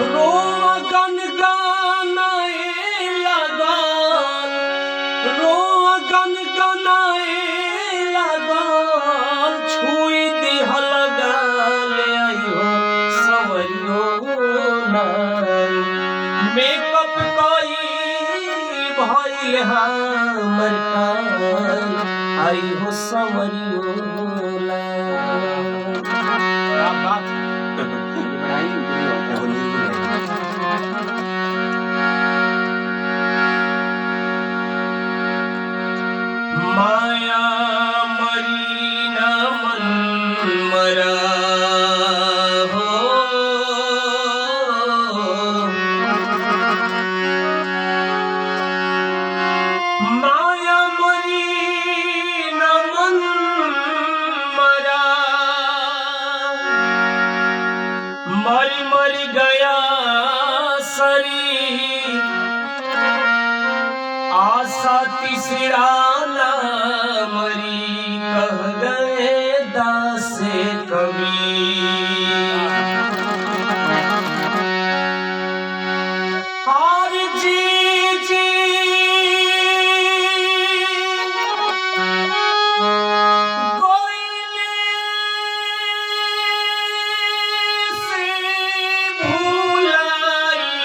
रोआ गनगनाए लागल, रोआ गनगनाए लागल, छुई दिहल गाले आइयो संवरियो नाई। मेकअप कई भइल हमर काल, आइयो संवरियो नाई। क्या बात बढ़ाई माया मरी न मन मरा हो, माया मरी न मन मरा, मरी मरी गया शरीर, आशा तीसरा ना मरी, कह गए दासे कबीर। और जी जी कोयले से भुलाई,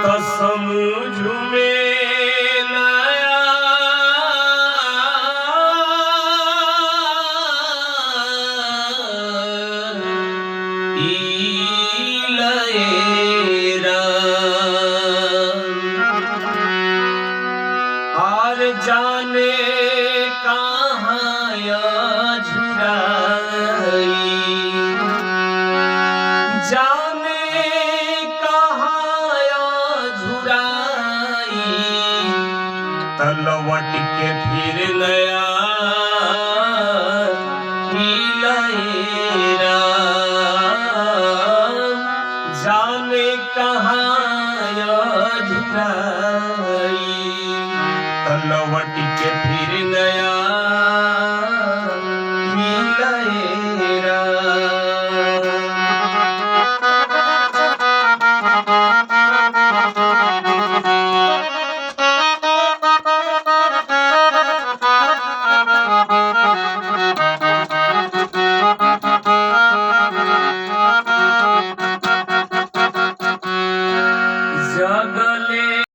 कसम झूमे नया इलएरा। और जाने कहाँ झुराई, जाने कहाँ झुराई, तलवट के फिर नया हिलएरा। जाने कहाँ झुराई, तलवट के फिर नया हिलएरा। जगले